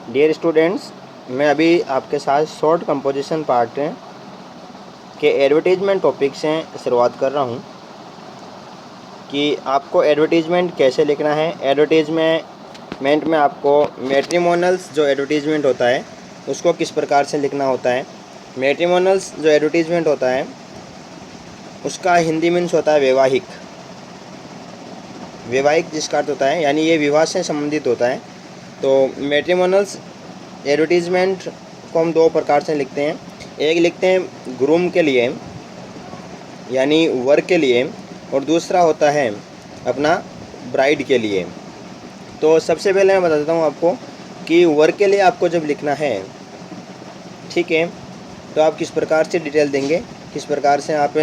Dear students, मैं अभी आपके साथ शॉर्ट कंपोजिशन पार्ट के एडवर्टीजमेंट टॉपिक से शुरुआत कर रहा हूं कि आपको एडवर्टीजमेंट कैसे लिखना है। एडवर्टीजमेंट में आपको मैट्रिमोनियल्स जो एडवर्टीजमेंट होता है उसको किस प्रकार से लिखना होता है। मैट्रिमोनियल्स जो एडवर्टीजमेंट होता है उसका हिंदी मीन्स होता है वैवाहिक। वैवाहिक जिसका अर्थ होता है यानी ये विवाह से संबंधित होता है। तो मैट्रिमोनियल्स एडवर्टीजमेंट को हम दो प्रकार से लिखते हैं। एक लिखते हैं ग्रूम के लिए यानी वर के लिए, और दूसरा होता है अपना ब्राइड के लिए। तो सबसे पहले मैं बता देता हूँ आपको कि वर के लिए आपको जब लिखना है, ठीक है, तो आप किस प्रकार से डिटेल देंगे, किस प्रकार से आप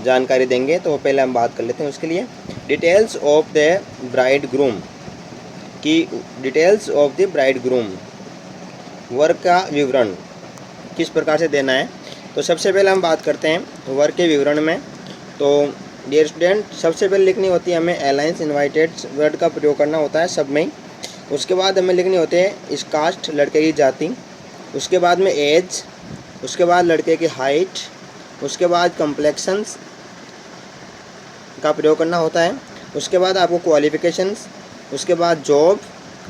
जानकारी देंगे, तो पहले हम बात कर लेते हैं उसके लिए। Details of the bride groom की details of the bride groom, वर का विवरण किस प्रकार से देना है। तो सबसे पहले हम बात करते हैं वर के विवरण में। तो डियर स्टूडेंट, सबसे पहले लिखनी होती है हमें अलायंस इनवाइटेड वर्ड का प्रयोग करना होता है सब में ही। उसके बाद हमें लिखनी होती है इस कास्ट लड़के की जाति, उसके बाद में एज, उसके बाद लड़के की हाइट, उसके बाद कम्प्लेक्शंस का प्रयोग करना होता है, उसके बाद आपको क्वालिफिकेशंस, उसके बाद जॉब,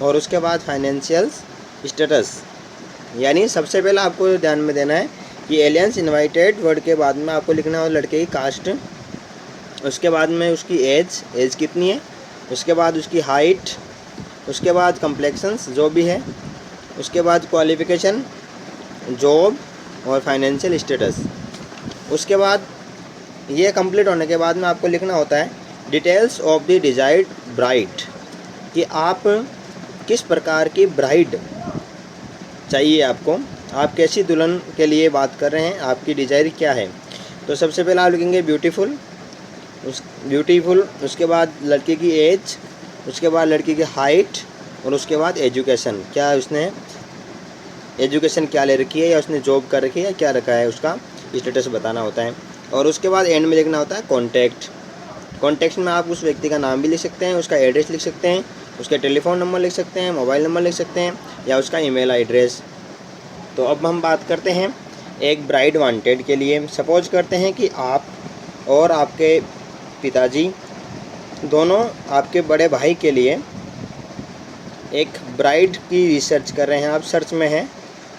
और उसके बाद फाइनेंशियल स्टेटस। यानी सबसे पहले आपको ध्यान में देना है कि एलियंस इनवाइटेड वर्ड के बाद में आपको लिखना हो लड़के की कास्ट, उसके बाद में उसकी एज कितनी है, उसके बाद उसकी हाइट, उसके बाद कम्प्लेक्शंस जो भी है, उसके बाद क्वालिफिकेशन, जॉब और फाइनेंशियल स्टेटस। उसके बाद ये कंप्लीट होने के बाद में आपको लिखना होता है details of the desired bride, कि आप किस प्रकार की ब्राइड चाहिए आपको, आप कैसी दुल्हन के लिए बात कर रहे हैं, आपकी डिजायर क्या है। तो सबसे पहले आप लिखेंगे ब्यूटीफुल, उसके बाद लड़के की एज, उसके बाद लड़की की हाइट, और उसके बाद एजुकेशन, क्या उसने एजुकेशन क्या ले रखी है, या उसने जॉब कर रखी है, क्या रखा है, उसका स्टेटस बताना होता है। और उसके बाद एंड में लिखना होता है कॉन्टैक्ट। कॉन्टैक्ट में आप उस व्यक्ति का नाम भी लिख सकते हैं, उसका एड्रेस लिख सकते हैं, उसके टेलीफोन नंबर लिख सकते हैं, मोबाइल नंबर लिख सकते हैं, या उसका ईमेल एड्रेस। तो अब हम बात करते हैं एक ब्राइड वांटेड के लिए। सपोज करते हैं कि आप और आपके पिताजी दोनों आपके बड़े भाई के लिए एक ब्राइड की रिसर्च कर रहे हैं, आप सर्च में हैं,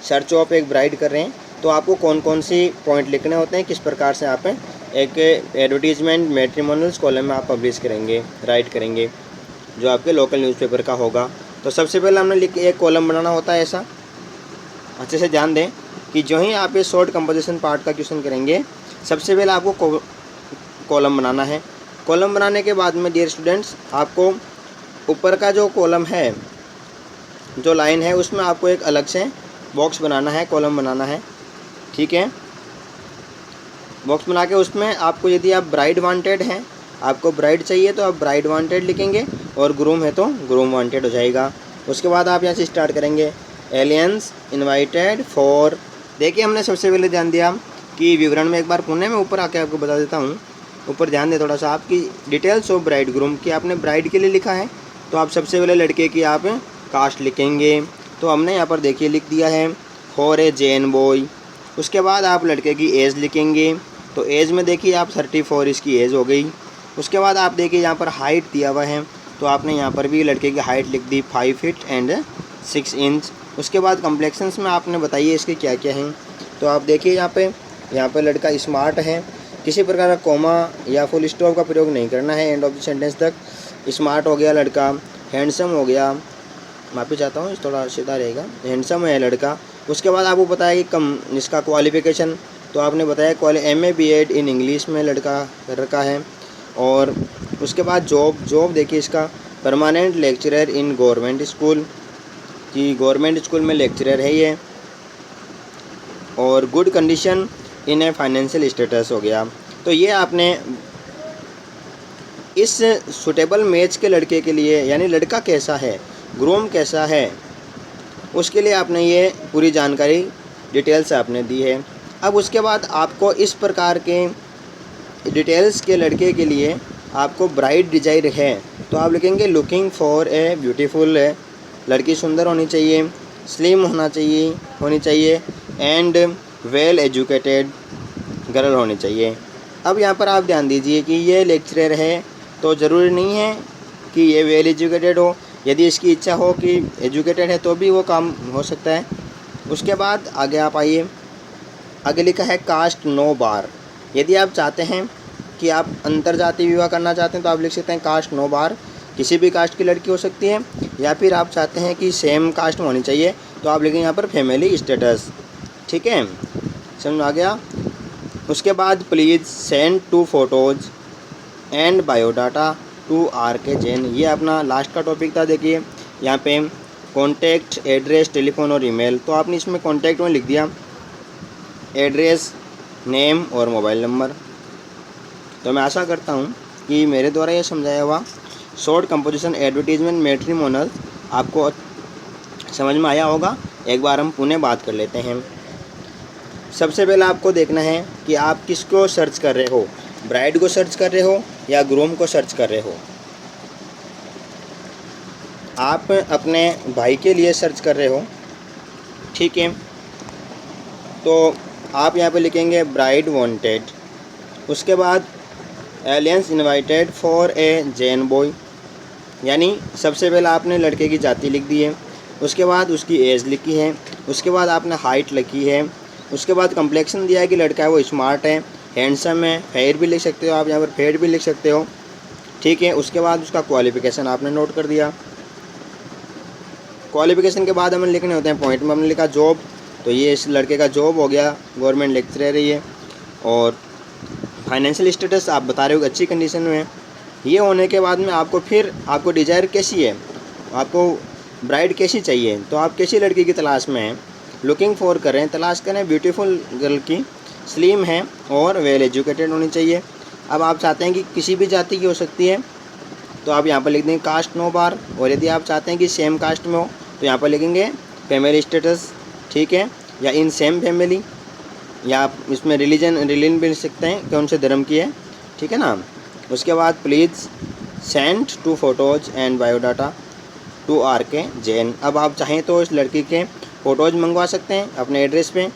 सर्च ऑफ एक ब्राइड कर रहे हैं। तो आपको कौन कौन सी पॉइंट लिखने होते हैं, किस प्रकार से आप एक एडवर्टीजमेंट मैट्रिमोनियल्स कॉलम में आप पब्लिश करेंगे, राइट करेंगे, जो आपके लोकल न्यूज़पेपर का होगा। तो सबसे पहले हमने एक कॉलम बनाना होता है ऐसा। अच्छे से ध्यान दें कि जो ही आप ये शॉर्ट कंपोजिशन पार्ट का क्वेश्चन करेंगे, सबसे पहले आपको कॉलम बनाना है। कॉलम बनाने के बाद में डियर स्टूडेंट्स, आपको ऊपर का जो कॉलम है, जो लाइन है, उसमें आपको एक अलग से बॉक्स बनाना है, कॉलम बनाना है, ठीक है। बॉक्स बना के उसमें आपको, यदि आप ब्राइड वांटेड हैं, आपको ब्राइड चाहिए तो आप ब्राइड वांटेड लिखेंगे, और ग्रूम है तो ग्रूम वांटेड हो जाएगा। उसके बाद आप यहाँ से स्टार्ट करेंगे एलियंस इनवाइटेड फॉर। देखिए, हमने सबसे पहले ध्यान दिया कि विवरण में एक बार पुणे में ऊपर आके आपको बता देता हूँ, ऊपर ध्यान दें थोड़ा सा, आपकी डिटेल्स ऑफ ब्राइड ग्रूम की आपने ब्राइड के लिए लिखा है, तो आप सबसे पहले लड़के की आप कास्ट लिखेंगे। तो हमने यहाँ पर देखिए लिख दिया है फॉर ए जैन बॉय। उसके बाद आप लड़के की एज लिखेंगे, तो एज में देखिए आप 34 इसकी एज हो गई। उसके बाद आप देखिए यहाँ पर हाइट दिया हुआ है, तो आपने यहाँ पर भी लड़के की हाइट लिख दी 5 फीट एंड 6 इंच। उसके बाद कम्प्लेक्शंस में आपने बताइए इसके क्या क्या हैं। तो आप देखिए यहाँ पे लड़का स्मार्ट है, किसी प्रकार का कोमा या फुल स्टॉप का प्रयोग नहीं करना है एंड ऑफ द सेंटेंस तक। स्मार्ट हो गया लड़का, हैंडसम हो गया, माफ़ी चाहता हूँ, थोड़ा सीधा रहेगा, हैंडसम है लड़का। उसके बाद आपको बताया कि इसका क्वालिफिकेशन, तो आपने बताया MA BEd इन इंग्लिश में लड़का कर रखा है। और उसके बाद जॉब देखिए इसका permanent lecturer in government school, कि गवर्नमेंट स्कूल में लेक्चरर है ये। और good condition in a financial status हो गया। तो ये आपने इस सुटेबल मैच के लड़के के लिए, यानी लड़का कैसा है, ग्रूम कैसा है, उसके लिए आपने ये पूरी जानकारी डिटेल्स आपने दी है। अब उसके बाद आपको इस प्रकार के डिटेल्स के लड़के के लिए आपको ब्राइड डिजायर है, तो आप लिखेंगे लुकिंग फॉर ए ब्यूटीफुल, लड़की सुंदर होनी चाहिए, स्लिम होनी चाहिए एंड वेल एजुकेटेड गर्ल होनी चाहिए। अब यहाँ पर आप ध्यान दीजिए कि ये लेक्चरर है तो ज़रूरी नहीं है कि ये वेल एजुकेटेड हो। यदि इसकी इच्छा हो कि एजुकेटेड है तो भी वो काम हो सकता है। उसके बाद आगे आप आइए, आगे लिखा है कास्ट नो बार। यदि आप चाहते हैं कि आप अंतरजातीय विवाह करना चाहते हैं तो आप लिख सकते हैं कास्ट नो बार, किसी भी कास्ट की लड़की हो सकती है। या फिर आप चाहते हैं कि सेम कास्ट में होनी चाहिए तो आप लिखेंगे यहाँ पर फैमिली स्टेटस। ठीक है, समझ में आ गया। उसके बाद please send 2 photos and biodata to RK Jain. ये अपना लास्ट का टॉपिक था। देखिए यहाँ पे कॉन्टैक्ट, एड्रेस, टेलीफोन और ईमेल। तो आपने इसमें कॉन्टैक्ट में लिख दिया एड्रेस, नेम और मोबाइल नंबर। तो मैं आशा करता हूँ कि मेरे द्वारा ये समझाया हुआ शॉर्ट कंपोजिशन एडवर्टीजमेंट मैट्रिमोनियल आपको समझ में आया होगा। एक बार हम पुनः बात कर लेते हैं। सबसे पहले आपको देखना है कि आप किसको सर्च कर रहे हो, ब्राइड को सर्च कर रहे हो या ग्रूम को सर्च कर रहे हो। आप अपने भाई के लिए सर्च कर रहे हो, ठीक है, तो आप यहाँ पे लिखेंगे ब्राइड वांटेड। उसके बाद aliens invited for a Jain boy, यानी सबसे पहले आपने लड़के की जाति लिख दी है। उसके बाद उसकी एज लिखी है। उसके बाद आपने हाइट लिखी है। उसके बाद कम्प्लेक्शन दिया है कि लड़का है वो स्मार्ट है, हैंडसम है, फेयर भी लिख सकते हो आप, यहाँ पर फेयर भी लिख सकते हो, ठीक है। उसके बाद उसका क्वालिफ़िकेशन आपने नोट कर दिया। क्वालिफ़िकेशन के बाद हमें लिखने होते हैं पॉइंट में। हमने लिखा जॉब, तो ये इस लड़के का जॉब हो गया, गवर्नमेंट लेक्चरर है ये। और फाइनेंशियल स्टेटस आप बता रहे हो अच्छी कंडीशन में। ये होने के बाद में आपको डिज़ायर कैसी है, आपको ब्राइड कैसी चाहिए, तो आप कैसी लड़की की तलाश में हैं, लुकिंग फॉर करें, तलाश करें ब्यूटीफुल गर्ल की, स्लिम है और वेल एजुकेटेड होनी चाहिए। अब आप चाहते हैं कि किसी भी जाति की हो सकती है तो आप यहाँ पर लिख देंगे कास्ट नो बार। और यदि आप चाहते हैं कि सेम कास्ट में हो तो यहाँ पर लिखेंगे फैमिली स्टेटस, ठीक है, या इन सेम फैमिली, या आप इसमें रिलीजन भी लिख सकते हैं कौन से धर्म की है, ठीक है ना। उसके बाद please send 2 photos and biodata to RK Jain. अब आप चाहें तो इस लड़की के फ़ोटोज़ मंगवा सकते हैं अपने एड्रेस पे,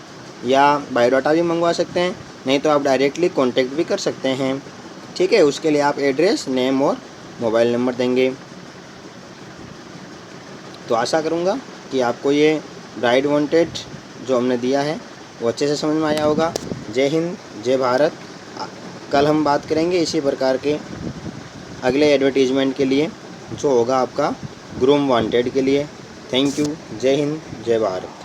या बायोडाटा भी मंगवा सकते हैं, नहीं तो आप डायरेक्टली कांटेक्ट भी कर सकते हैं, ठीक है। उसके लिए आप एड्रेस, नेम और मोबाइल नंबर देंगे। तो आशा करूँगा कि आपको ये ब्राइड वांटेड जो हमने दिया है वो अच्छे से समझ में आया होगा। जय हिंद, जय भारत। कल हम बात करेंगे इसी प्रकार के अगले एडवर्टीज़मेंट के लिए जो होगा आपका ग्रूम वांटेड के लिए। Thank you. जय हिंद, जय भारत।